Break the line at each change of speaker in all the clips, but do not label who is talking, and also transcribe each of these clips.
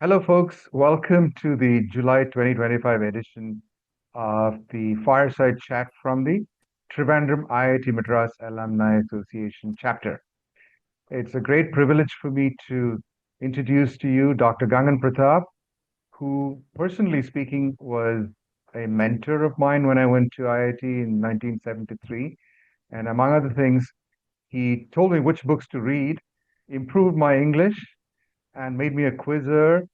Hello, folks. Welcome to the July 2025 edition of the Fireside Chat from the Trivandrum IIT Madras Alumni Association chapter. It's a great privilege for me to introduce to you Dr. Gangan Prathap, who, personally speaking, was a mentor of mine when I went to IIT in 1973. And among other things, he told me which books to read, improved my English, and made me a quizzer.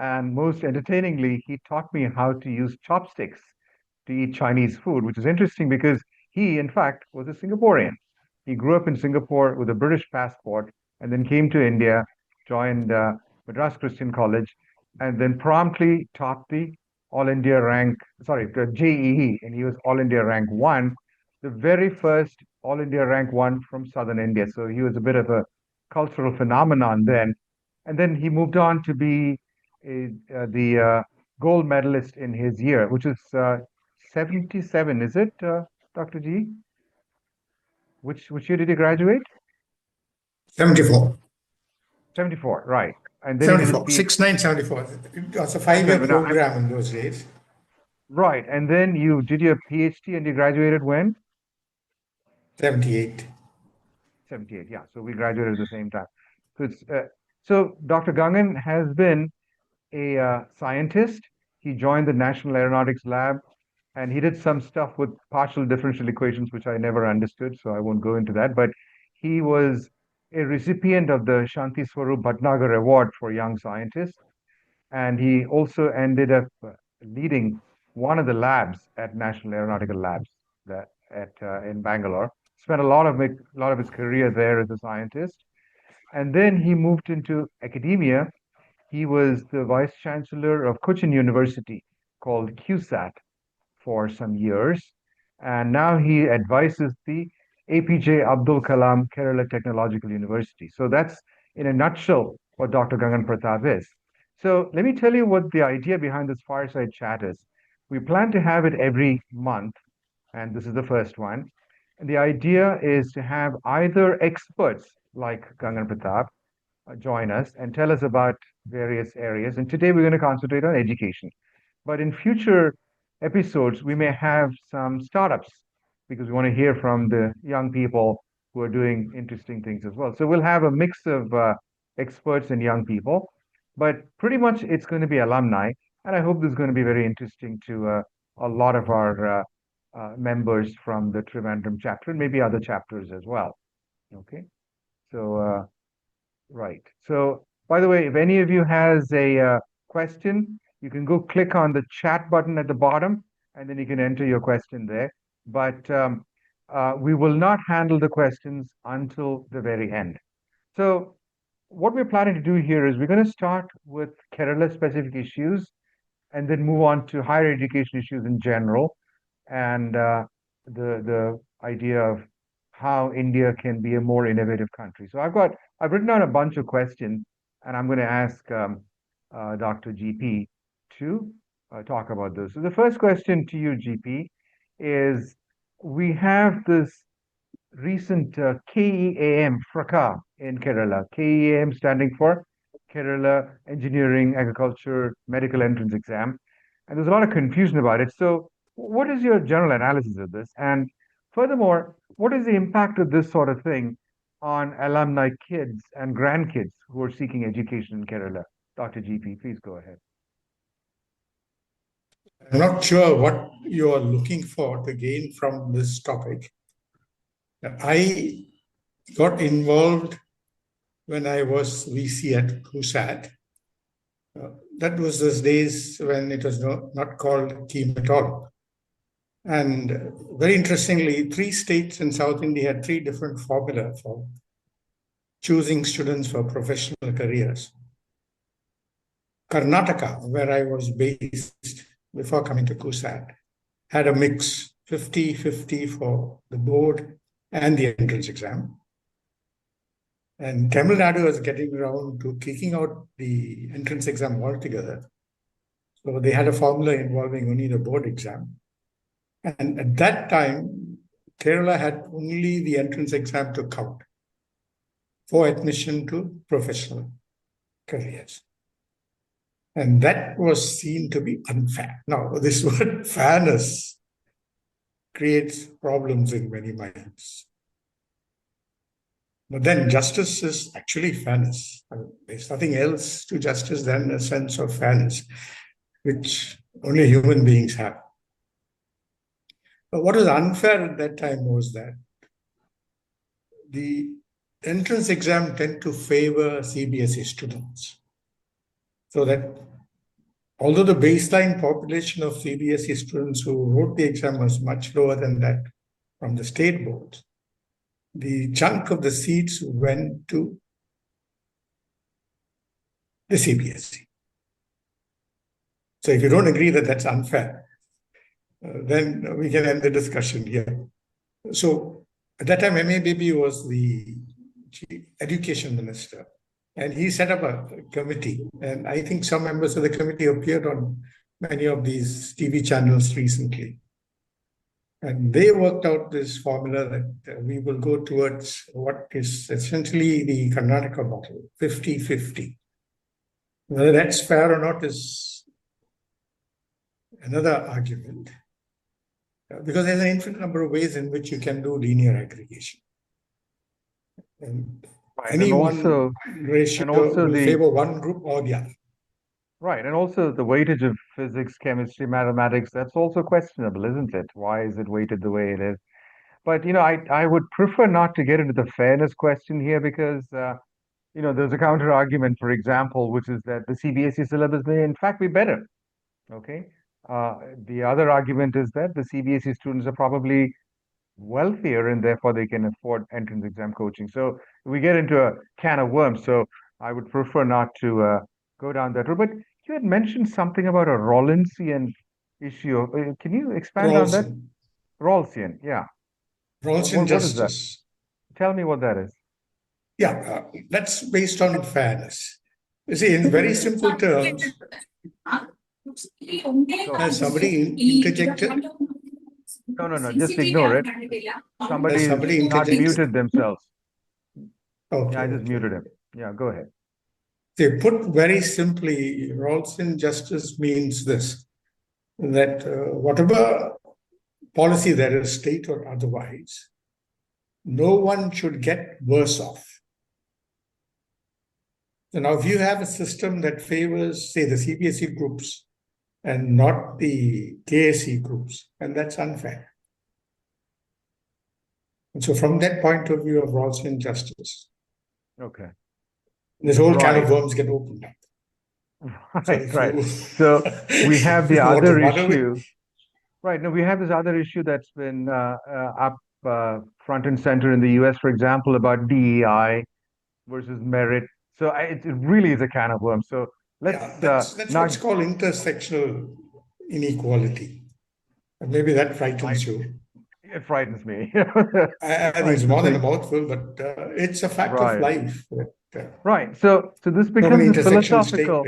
And most entertainingly, he taught me how to use chopsticks to eat Chinese food, which is interesting because he, in fact, was a Singaporean. He grew up in Singapore with a British passport and then came to India, joined Madras Christian College, and then promptly taught the All India rank, sorry, the JEE, and he was All India rank one, the very first All India rank one from Southern India. So he was a bit of a cultural phenomenon then. And then he moved on to be the gold medalist in his year, which is 77, is it, Dr. G? Which year did he graduate?
74.
74, right. And then he did his
74.
PhD.
6974. It was a 5-year program in those days.
Right. And then you did your PhD and you graduated when?
78.
78, yeah. So we graduated at the same time. So Dr. Gangan has been a scientist. He joined the National Aeronautics Lab and he did some stuff with partial differential equations, which I never understood, so I won't go into that. But he was a recipient of the Shanti Swarup Bhatnagar Award for Young Scientists. And he also ended up leading one of the labs at National Aeronautical Labs in Bangalore. Spent a lot of his career there as a scientist. And then he moved into academia. He was the vice chancellor of Cochin University, called CUSAT, for some years. And now he advises the APJ Abdul Kalam Kerala Technological University. So that's, in a nutshell, what Dr. Gangan Prathap is. So let me tell you what the idea behind this fireside chat is. We plan to have it every month, and this is the first one. And the idea is to have either experts like Gangan Prathap join us and tell us about various areas. And today we're going to concentrate on education. But in future episodes, we may have some startups because we want to hear from the young people who are doing interesting things as well. So we'll have a mix of experts and young people, but pretty much it's going to be alumni. And I hope this is going to be very interesting to a lot of our members from the Trivandrum chapter and maybe other chapters as well. Okay. So, right. So, by the way, if any of you has a question, you can go click on the chat button at the bottom, and then you can enter your question there. But we will not handle the questions until the very end. So, what we're planning to do here is we're going to start with Kerala-specific issues, and then move on to higher education issues in general, and the idea of how India can be a more innovative country. So I've written down a bunch of questions, and I'm going to ask Dr. GP to talk about those. So the first question to you, GP, is we have this recent KEAM FRAA in Kerala. KEAM standing for Kerala Engineering, Agriculture, Medical Entrance Exam. And there's a lot of confusion about it. So what is your general analysis of this? And furthermore, what is the impact of this sort of thing on alumni kids and grandkids who are seeking education in Kerala? Dr. GP, please go ahead.
I'm not sure what you are looking for to gain from this topic. I got involved when I was VC at CUSAT. That was those days when it was not called KEAM at all. And very interestingly, 3 states in South India had 3 different formula for choosing students for professional careers. Karnataka, where I was based before coming to CUSAT, had a mix, 50-50 for the board and the entrance exam. And Tamil Nadu was getting around to kicking out the entrance exam altogether. So they had a formula involving only the board exam. And at that time, Kerala had only the entrance exam to count for admission to professional careers. And that was seen to be unfair. Now, this word fairness creates problems in many minds. But then justice is actually fairness. I mean, there's nothing else to justice than a sense of fairness, which only human beings have. But what was unfair at that time was that the entrance exam tend to favor CBSE students. So that although the baseline population of CBSE students who wrote the exam was much lower than that from the state boards, the chunk of the seats went to the CBSE. So if you don't agree that that's unfair, then we can end the discussion here. So at that time, MABB was the education minister, and he set up a committee. And I think some members of the committee appeared on many of these TV channels recently. And they worked out this formula that we will go towards what is essentially the Karnataka model, 50-50. Whether that's fair or not is another argument, because there's an infinite number of ways in which you can do linear aggregation. And any one ratio will favor one group or the other.
Right, and also the weightage of physics, chemistry, mathematics, that's also questionable, isn't it? Why is it weighted the way it is? But, I would prefer not to get into the fairness question here because, there's a counter argument, for example, which is that the CBSE syllabus may in fact be better. Okay. The other argument is that the CBSE students are probably wealthier and therefore they can afford entrance exam coaching. So we get into a can of worms. So I would prefer not to go down that road. But you had mentioned something about a Rawlinsian issue. Can you expand on that? Rawlinsian, yeah.
Rawlinsian justice.
What is that? Tell me what that is.
Yeah, that's based on fairness. You see, in very simple terms, has somebody interjected?
No, just ignore it. Somebody not muted themselves.
Okay.
Yeah, I just muted him. Yeah, go ahead.
They put very simply, Rawlinsian justice means this, that whatever policy there is, state or otherwise, no one should get worse off. So now if you have a system that favors, say, the CBSE groups and not the KSE groups, and that's unfair. And so from that point of view of Rawlinsian justice,
okay,
this whole can of worms get opened up.
Right. So we have the other issue. Right. Now we have this other issue that's been up front and center in the US, for example, about DEI versus merit. So it really is a can of worms. So
that's what's called intersectional inequality. And maybe that frightens you.
It frightens me.
I think it's more than a mouthful, but it's a fact of life.
Right. So this becomes a philosophical.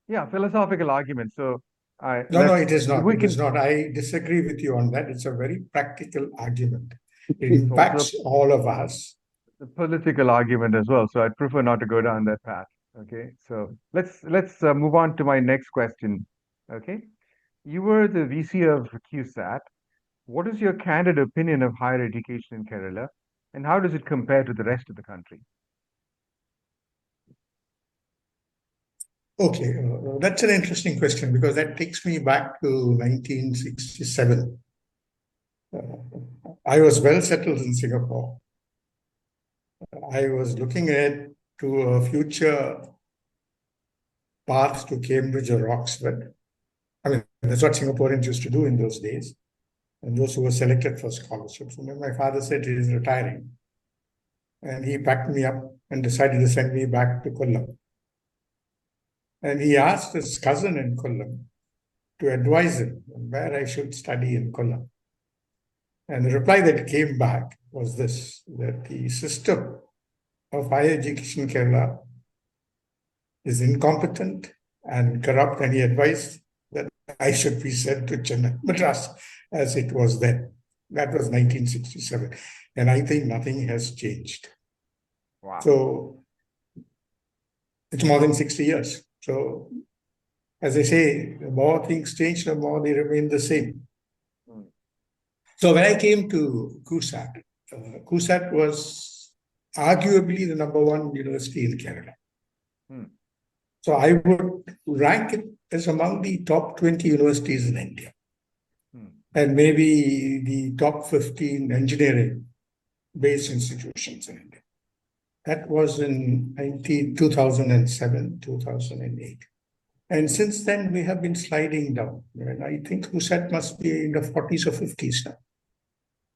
Yeah, philosophical argument. So
no, it is not. It is not. I disagree with you on that. It's a very practical argument. It impacts all of us.
The political argument as well. So I'd prefer not to go down that path. Okay. So let's move on to my next question. Okay. You were the VC of CUSAT. What is your candid opinion of higher education in Kerala, and how does it compare to the rest of the country?
Okay, that's an interesting question because that takes me back to 1967. I was well settled in Singapore. I was looking ahead to a future path to Cambridge or Oxford. I mean, that's what Singaporeans used to do in those days, and those who were selected for scholarships. And then my father said he is retiring, and he packed me up and decided to send me back to Kollam. And he asked his cousin in Kollam to advise him on where I should study in Kollam. And the reply that came back was this, that the system of higher education in Kerala is incompetent and corrupt, and he advised that I should be sent to Chennai, Madras, as it was then. That was 1967. And I think nothing has changed.
Wow.
So it's more than 60 years. So as I say, the more things change, the more they remain the same.
Mm.
So when I came to CUSAT, CUSAT was arguably the number one university in Kerala.
Mm.
So I would rank it as among the top 20 universities in India, and maybe the top 15 engineering-based institutions in India. That was in 2007, 2008. And since then, we have been sliding down. And I think CUSAT must be in the 40s or 50s now.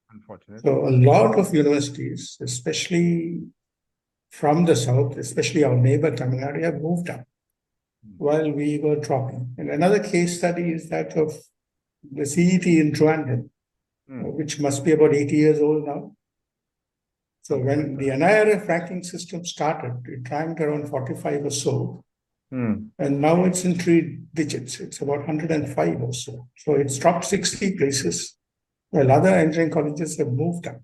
Unfortunate.
So a lot of universities, especially from the south, especially our neighbor Tamil Nadu, have moved up while we were dropping. And another case study is that of the CET in Trivandrum, which must be about 80 years old now. So when the NIRF ranking system started, it ranked around 45 or so. And now it's in 3 digits. It's about 105 or so. So it's dropped 60 places, while other engineering colleges have moved up.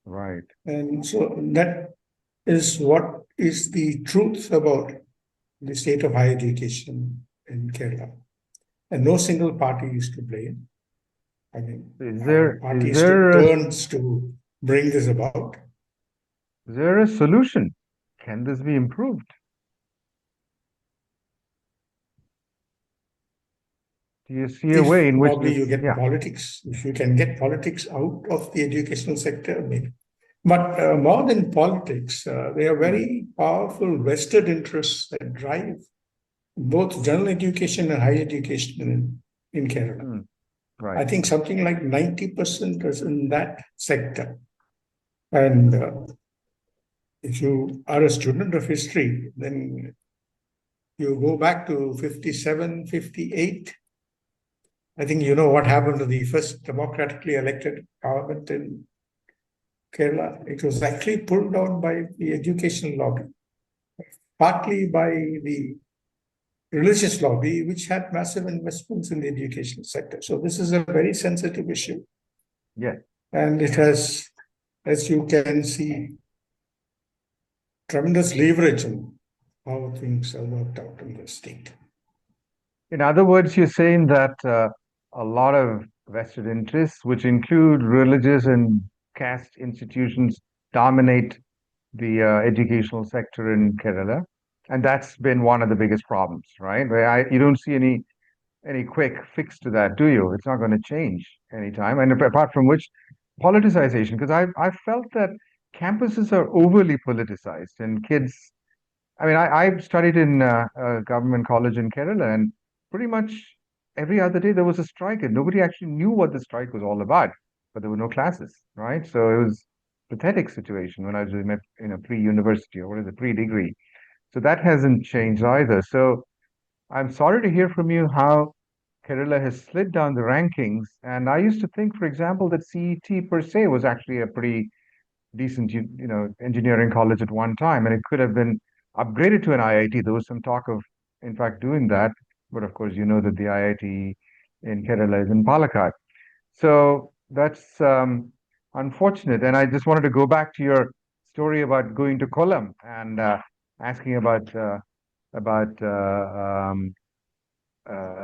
Right.
And so that is what is the truth about the state of higher education in Kerala. And no single party is to blame. I mean, parties took turns to bring this about.
Is there a solution? Can this be improved? Do you see a way in which
probably you get politics, if you can get politics out of the educational sector, maybe. But more than politics, there are very powerful vested interests that drive both general education and higher education in Kerala.
Right.
I think something like 90% is in that sector. And if you are a student of history, then you go back to 57, 58. I think you know what happened to the first democratically elected government in Kerala. It was actually pulled down by the educational lobby, partly by the religious lobby, which had massive investments in the education sector. So this is a very sensitive issue.
Yeah.
And it has, as you can see, tremendous leverage in how things are worked out in the state.
In other words, you're saying that a lot of vested interests, which include religious and caste institutions, dominate the educational sector in Kerala. And that's been one of the biggest problems, right? Where you don't see any quick fix to that, do you? It's not going to change anytime. And apart from which, politicization, because I felt that campuses are overly politicized and kids. I mean, I studied in a government college in Kerala, and pretty much every other day there was a strike, and nobody actually knew what the strike was all about. But there were no classes, right? So it was a pathetic situation when I was in a pre-university or what is it, pre-degree. So that hasn't changed either. So I'm sorry to hear from you how Kerala has slid down the rankings. And I used to think, for example, that CET per se was actually a pretty decent, engineering college at one time, and it could have been upgraded to an IIT. There was some talk of, in fact, doing that. But of course, you know that the IIT in Kerala is in Palakkad. So that's unfortunate. And I just wanted to go back to your story about going to Kollam and asking about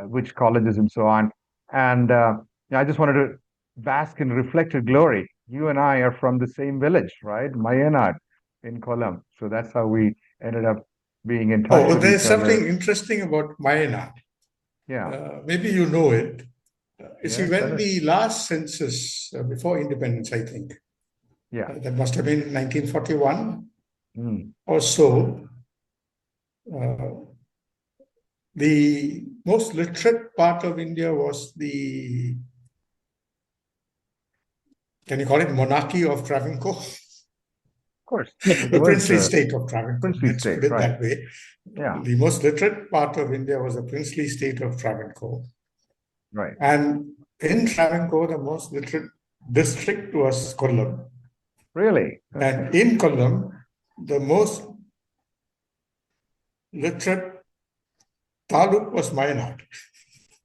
which colleges and so on. And I just wanted to bask in reflected glory. You and I are from the same village, right? Mayanad in Kollam. So that's how we ended up being in touch with
there's
each other.
something interesting about Mayanad.
Yeah.
Maybe you know it. You see, when
tell us.
the last census before independence, I think, that must have been 1941 or so, the most literate part of India was the, can you call it monarchy of Travancore?
Of course.
The princely state of Travancore. Let's put it that way.
Yeah.
The most literate part of India was the princely state of Travancore.
Right.
And in Travancore, the most literate district was Kollam.
Really?
And in Kollam, the most literate taluk was Mayanad.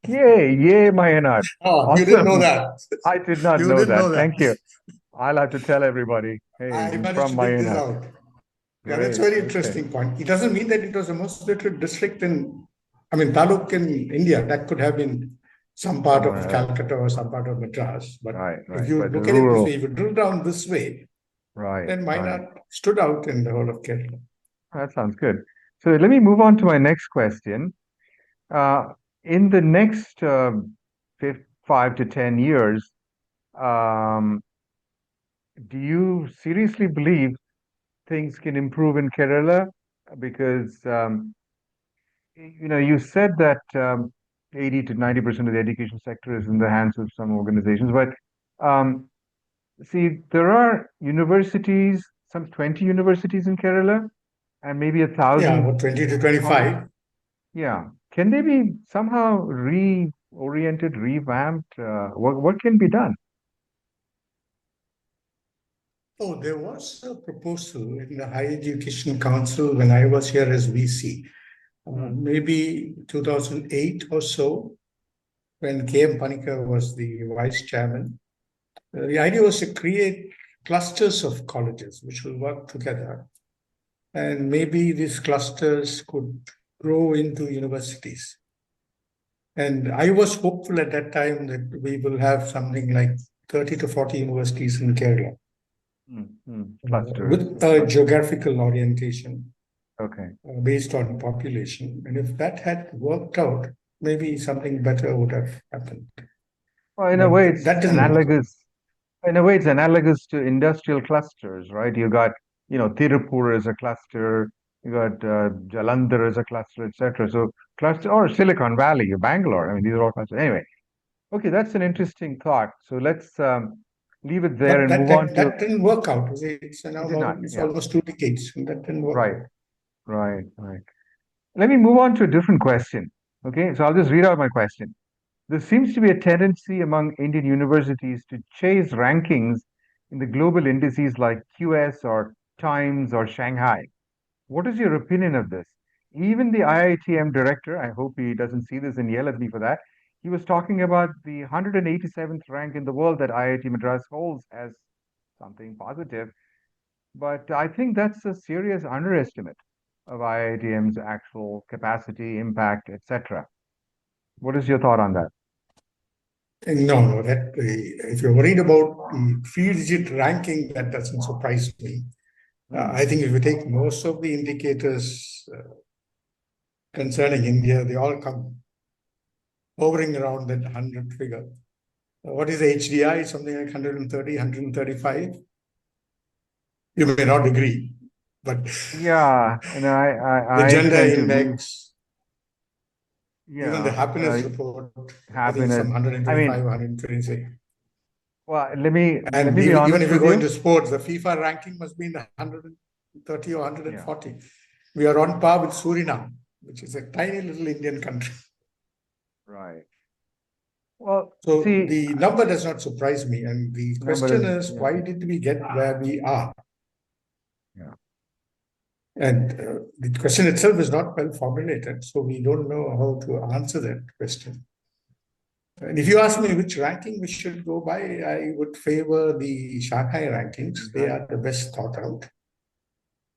Yay, Mayanad.
Oh,
awesome.
You didn't know that.
I did not know that. Thank you. I'll have to tell everybody. Hey,
I managed
from
to dig this
Mayanad.
out. Yeah, that's a very interesting point. It doesn't mean that it was the most literate district in I mean, taluk in India, that could have been some part of
Somewhere else.
Calcutta or some part of Madras. But
Right,
if
right.
you
But the
look at it this
rural,
way, if you drill down this way,
right,
then why
right.
not stood out in the whole of Kerala?
That sounds good. So let me move on to my next question. In the next 5 to 10 years, um, do you seriously believe things can improve in Kerala? Because you said that 80 to 90% of the education sector is in the hands of some organizations, but see, there are universities, some 20 universities in Kerala, and maybe a
Yeah,
thousand
about 20 to
colleges.
25.
Yeah. Can they be somehow reoriented, revamped? What can be done?
Oh, there was a proposal in the Higher Education Council when I was here as VC,
Hmm.
maybe 2008 or so, when KM Panikar was the vice chairman. The idea was to create clusters of colleges which will work together. And maybe these clusters could grow into universities. And I was hopeful at that time that we will have something like 30 to 40 universities in Kerala
Clusters.
with a geographical orientation
Okay.
based on population. And if that had worked out, maybe something better would have happened.
Well, in a way,
But
it's
that didn't work out.
analogous. In a way, it's analogous to industrial clusters, right? You got, Tirupur as a cluster, you got Jalandhar as a cluster, etc. So cluster or Silicon Valley, or Bangalore. I mean, these are all clusters. Anyway, okay, that's an interesting thought. So let's leave it there
But
and
that,
move on
that,
to.
that didn't work out. It's
It
now
did not.
it's
Yeah.
almost 2 decades, and that didn't work
Right.
out.
Right. Right. Let me move on to a different question. Okay, so I'll just read out my question. There seems to be a tendency among Indian universities to chase rankings in the global indices like QS or Times or Shanghai. What is your opinion of this? Even the IITM director, I hope he doesn't see this and yell at me for that, he was talking about the 187th rank in the world that IIT Madras holds as something positive. But I think that's a serious underestimate of IITM's actual capacity, impact, etc. What is your thought on that?
No, that if you're worried about the three-digit ranking, that doesn't surprise me. I
Hmm.
think if you take most of the indicators concerning India, they all come hovering around that 100 figure. What is the HDI? Something like 130, 135. You may not agree, but
Yeah, and
the
I
gender
tend to agree.
index, even the
Yeah,
happiness report, I think
happiness.
some
I
125,
mean,
126.
well, let
And
me be
even
honest
if you
with
go
you.
into sports, the FIFA ranking must be in the 130 or
Yeah,
140. We are on par with Suriname, which is a tiny little Indian country.
right. Well,
So
see,
the number does not surprise me. And the
number
question
is,
is,
yeah,
why did we get where we are?
yeah.
And the question itself is not well formulated, so we don't know how to answer that question. And if you ask me which ranking we should go by, I would favor the Shanghai rankings. They
Shanghai.
are the best thought out.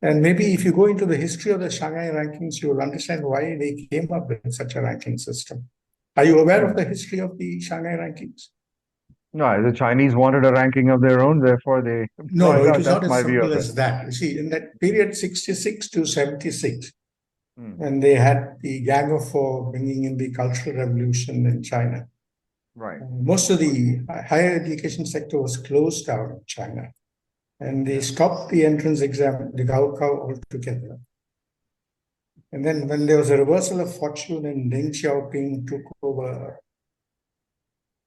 And maybe if you go into the history of the Shanghai rankings, you will understand why they came up with such a ranking system. Are you aware of
Hmm.
the history of the Shanghai rankings?
No, the Chinese wanted a ranking of their own, therefore they
No,
brought
no,
it
it
out.
was
That's
not as
my view
simple
of it.
as that. You see, in that period 66 to 76,
Hmm.
when they had the Gang of Four bringing in the Cultural Revolution in China,
Right.
most of the higher education sector was closed down in China. And they
Yeah.
stopped the entrance exam, the Gaokao altogether. And then when there was a reversal of fortune and Deng Xiaoping took over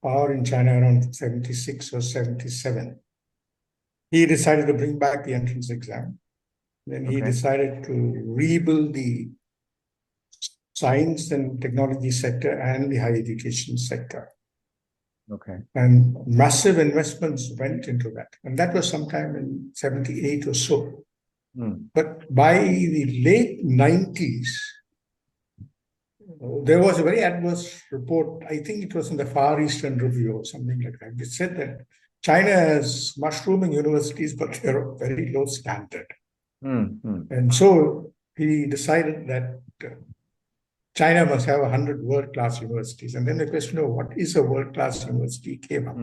power in China around 76 or 77, he decided to bring back the entrance exam. Then he
Okay.
decided to rebuild the science and technology sector and the higher education sector.
Okay.
And massive investments went into that. And that was sometime in 78 or so.
Hmm.
But by the late 90s, there was a very adverse report. I think it was in the Far Eastern Review or something like that. It said that China has mushrooming universities, but they're of very low standard.
Hmm. Hmm.
And so he decided that China must have 100 world-class universities. And then the question of what is a world-class university came up.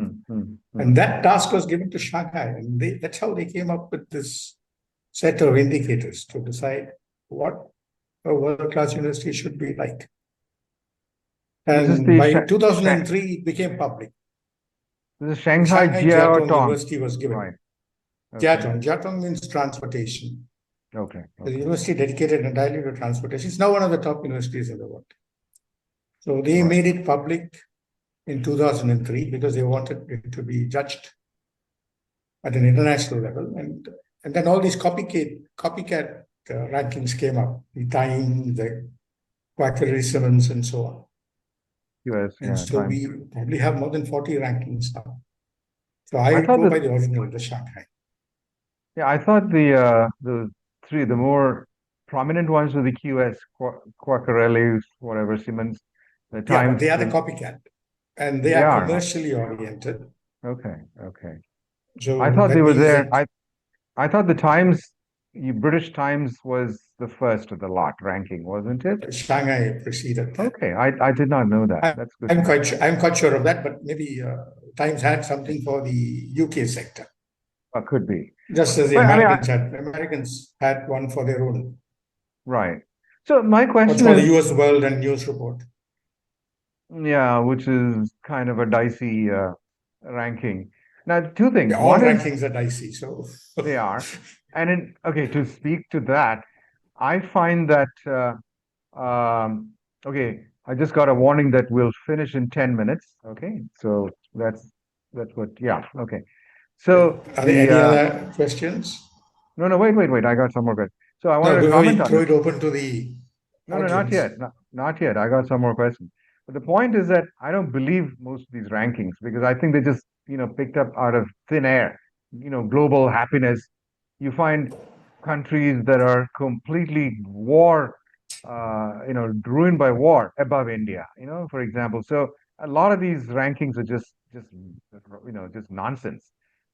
And that task was given to Shanghai. And that's how they came up with this set of indicators to decide what a world-class university should be like. And by 2003, it became public.
This is Shanghai
Jiaotong University was given.
Right.
Okay. Jiaotong means transportation.
Okay.
The university dedicated entirely to transportation. It's now one of the top universities in the world. So they made it public in 2003 because they wanted it to be judged at an international level. And then all these copycat rankings came up, the Time, the Quackery Simmons, and so on. So we probably have more than 40 rankings now. So I go by the original, the Shanghai.
Yeah, I thought the more prominent ones were the QS, Quacquarelli, whatever, Simmons, the Times.
They are the copycat, and they are commercially oriented.
Okay.
So
I thought they were there. I thought the Times, British Times, was the first of the lot ranking, wasn't it?
Shanghai preceded that.
Okay, I did not know that. That's good.
I'm quite sure of that, but maybe Times had something for the UK sector.
Could be.
Just as the Americans had one for their own.
Right. So my question is
for the US World and News Report.
Yeah, which is kind of a dicey ranking. Now, two things.
All rankings are dicey, so
they are. And to speak to that, I find that I just got a warning that we'll finish in 10 minutes. Okay, so that's what. Yeah. Okay. So
are there any other questions?
No, wait. I got some more questions. So I wanted to comment on
throw it open to the audience.
Not yet. Not yet. I got some more questions. But the point is that I don't believe most of these rankings because I think they just, picked up out of thin air, global happiness. You find countries that are completely ruined by war above India, for example. So a lot of these rankings are just nonsense.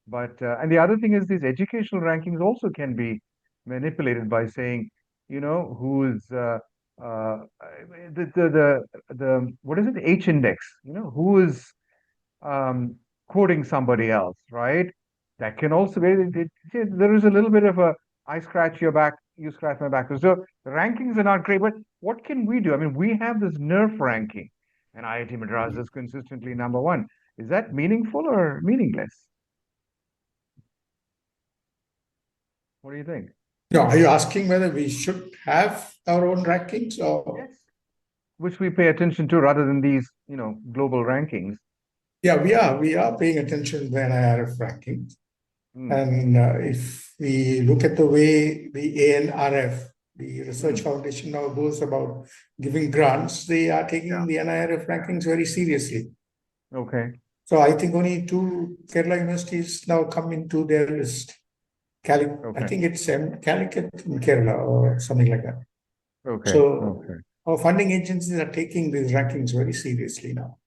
But and the other thing is these educational rankings also can be manipulated by saying, who is the what is it, the H index, who is quoting somebody else, right? That can also be, there is a little bit of a, I scratch your back, you scratch my back. So the rankings are not great, but what can we do? I mean, we have this NIRF ranking, and IIT Madras is consistently number one. Is that meaningful or meaningless? What do you think?
No, are you asking whether we should have our own rankings or?
Yes. Which we pay attention to rather than these, global rankings.
Yeah, we are paying attention to the NIRF rankings. And if we look at the way the ANRF, the Research Foundation, now goes about giving grants, they are taking the NIRF rankings very seriously.
Okay.
So I think only 2 Kerala universities now come into their list. I think it's Calicut in Kerala or something like that.
Okay.
So our funding agencies are taking these rankings very seriously now.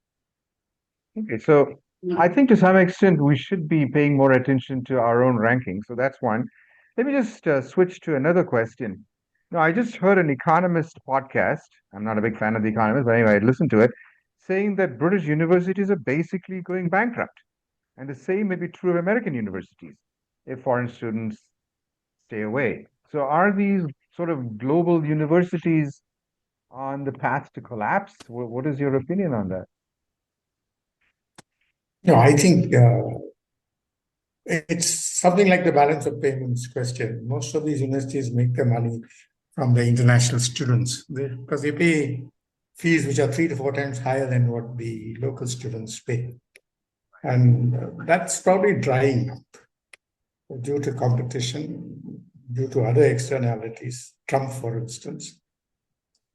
Okay, so I think to some extent we should be paying more attention to our own rankings. So that's one. Let me just switch to another question. Now, I just heard an economist podcast. I'm not a big fan of The Economist, but anyway, I listened to it, saying that British universities are basically going bankrupt. And the same may be true of American universities if foreign students stay away. So are these sort of global universities on the path to collapse? What is your opinion on that?
No, I think it's something like the balance of payments question. Most of these universities make their money from the international students because they pay fees which are 3 to 4 times higher than what the local students pay. And that's probably drying up due to competition, due to other externalities, Trump, for instance.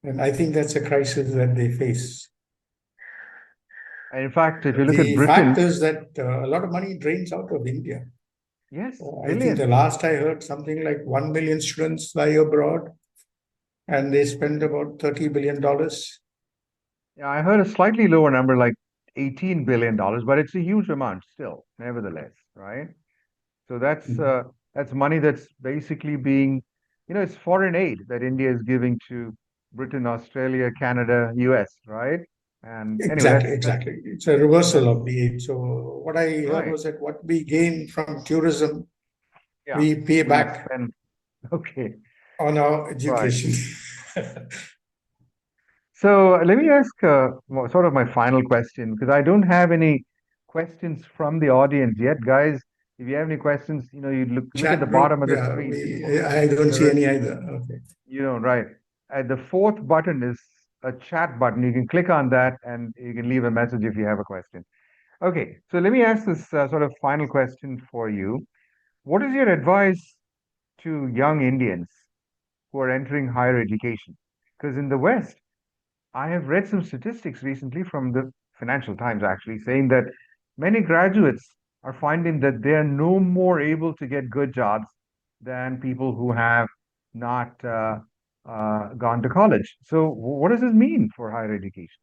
And I think that's a crisis that they face.
In fact, if you look
the
at Britain,
fact is that a lot of money drains out of India.
Yes,
I think the last I heard something like 1 million students fly abroad and they spend about $30 billion.
Yeah, I heard a slightly lower number, like $18 billion, but it's a huge amount still, nevertheless, right? So that's money that's basically being, it's foreign aid that India is giving to Britain, Australia, Canada, US, right? And anyway,
Exactly. It's a reversal
that's
of the age. So what I heard
right.
was that what we gain from tourism,
Yeah,
we pay
we
back
spend. Okay,
on our
right.
education.
So let me ask sort of my final question because I don't have any questions from the audience yet, guys. If you have any questions, you look at the
Chat
bottom
group,
of the
yeah,
screen.
I don't see
There are,
any either. Okay.
right. The fourth button is a chat button. You can click on that and you can leave a message if you have a question. Okay, so let me ask this sort of final question for you. What is your advice to young Indians who are entering higher education? Because in the West, I have read some statistics recently from the Financial Times actually saying that many graduates are finding that they are no more able to get good jobs than people who have not gone to college. So, what does this mean for higher education?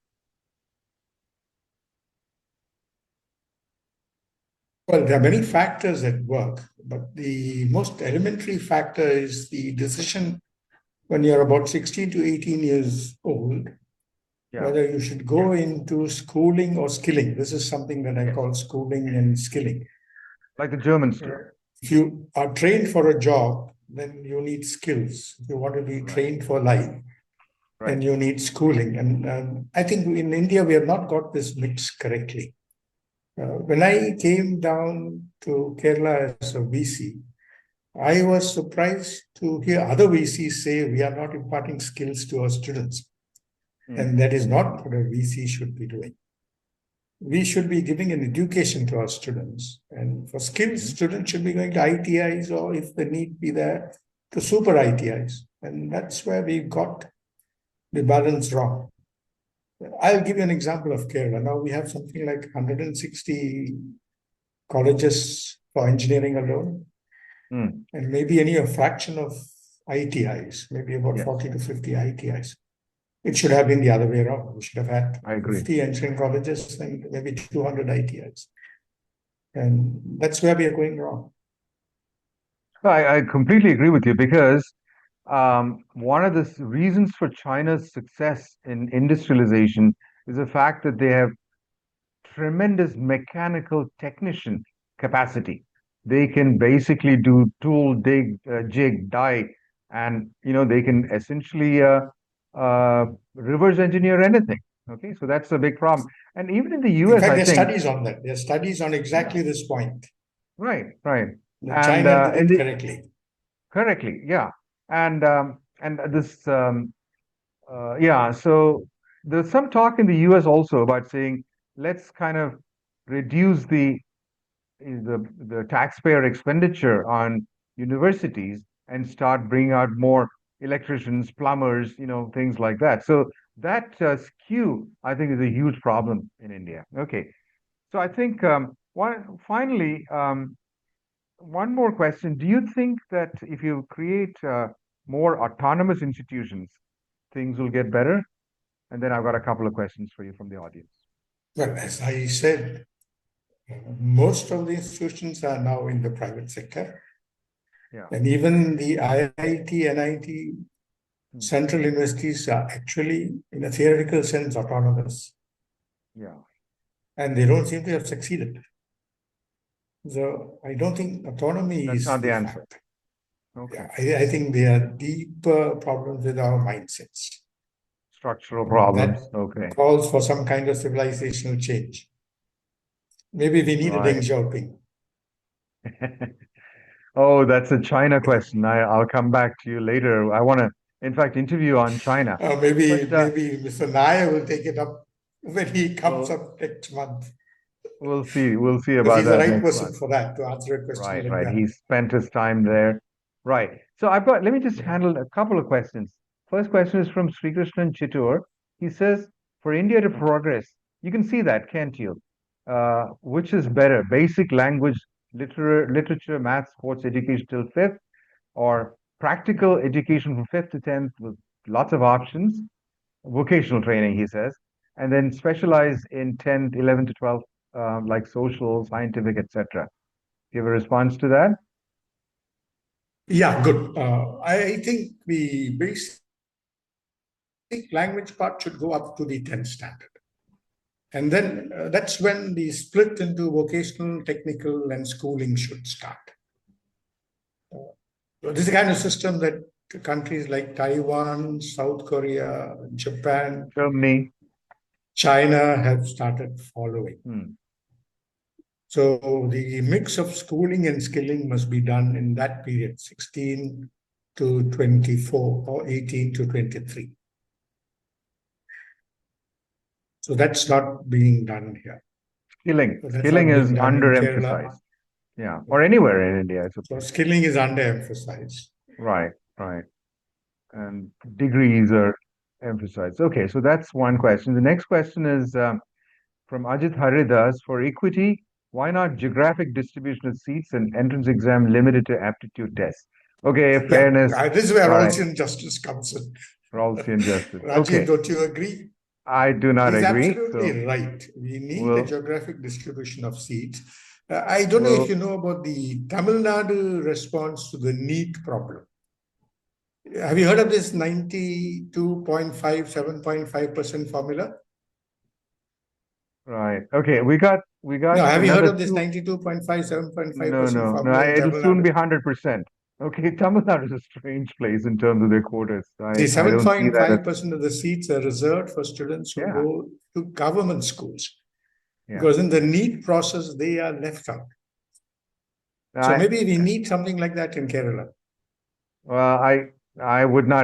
Well, there are many factors at work, but the most elementary factor is the decision when you're about 16 to 18 years old,
Yeah,
whether you should go into schooling or skilling. This is something that I
yes,
call schooling and skilling.
like the Germans do.
Uh, If you are trained for a job, then you need skills. If you want to be
Right,
trained for life, then
right.
you need schooling. And I think in India, we have not got this mix correctly. When I came down to Kerala as a VC, I was surprised to hear other VCs say we are not imparting skills to our students.
Hmm.
And that is not what a VC should be doing. We should be giving an education to our students. And for skills,
Hmm.
students should be going to ITIs or if the need be there, to super ITIs. And that's where we got the balance wrong. I'll give you an example of Kerala. Now we have something like 160 colleges for engineering alone,
Hmm.
and maybe only a fraction of ITIs, maybe about
Yes,
40 to 50 ITIs. It should have been the other way around. We should have had
I agree.
50 engineering colleges and maybe 200 ITIs. And that's where we are going wrong.
I completely agree with you because one of the reasons for China's success in industrialization is the fact that they have tremendous mechanical technician capacity. They can basically do tool, dig, jig, die, and they can essentially uh, reverse engineer anything. Okay, so that's a big problem. And even in the
In
US,
fact,
I
there are
think,
studies on that. There are studies on
yeah,
exactly this point.
right, right, and
China did it correctly.
correctly, yeah, and this yeah, so there's some talk in the US also about saying let's kind of reduce the taxpayer expenditure on universities and start bringing out more electricians, plumbers, things like that. So that skew, I think, is a huge problem in India. Okay, so I think finally, one more question. Do you think that if you create more autonomous institutions, things will get better? And then I've got a couple of questions for you from the audience.
Well, as I said, most of the institutions are now in the private sector.
Yeah.
And even the IIT, NIT,
Hmm.
central universities are actually, in a theoretical sense, autonomous.
Yeah.
And they don't seem to have succeeded. So I don't think autonomy
That's
is
not the
the
answer.
fact.
Okay.
Yeah, I think there are deeper problems with our mindsets.
Structural
That
problems. Okay.
calls for some kind of civilizational change. Maybe we need a Deng
Right.
Xiaoping.
Oh, that's a China question. I'll come back to you later. I want to, in fact, interview on China.
Maybe
But
maybe Mr. Nair will take it up when he comes
we'll
up next month.
we'll see. We'll see
Because
about
he's the
that
right
next
person
month.
for that, to answer a question
Right,
like
right.
that.
He spent his time there. Right. So let me just handle a couple of questions. First question is from Sri Krishnan Chittur. He says, for India to progress, you can see that, can't you? Which is better, basic language, literature, math, sports education till fifth, or practical education from fifth to 10th with lots of options, vocational training, he says, and then specialize in 10th, 11th to 12th, like social, scientific, etc. Do you have a response to that?
Yeah, good. I think the basic language part should go up to the 10th standard. And then that's when the split into vocational, technical, and schooling should start. This is the kind of system that countries like Taiwan, South Korea, Japan,
Germany,
China have started following. So the mix of schooling and skilling must be done in that period, 16 to 24 or 18 to 23. So that's not being done here.
Skilling is underemphasized. Yeah, or anywhere in India, I suppose.
So skilling is underemphasized.
Right. And degrees are emphasized. Okay, so that's one question. The next question is from Ajit Haridas. For equity, why not geographic distribution of seats and entrance exam limited to aptitude tests? Okay, fairness.
This is where Rawlsian justice comes in.
Rawlsian justice.
Rajiv,
okay.
Don't you agree?
I do not agree.
He's absolutely right. We need a geographic distribution of seats. I don't know if you know about the Tamil Nadu response to the NEET problem. Have you heard of this 92.5, 7.5% formula?
Right. Okay. We got.
No, have you heard of this 92.5, 7.5% formula?
No. It'll soon be 100%. Okay, Tamil Nadu is a strange place in terms of their quotas.
The 7.5% of the seats are reserved for students who go to government schools. Because in the NEET process, they are left out. So maybe we need something like that in Kerala.
Well, I would not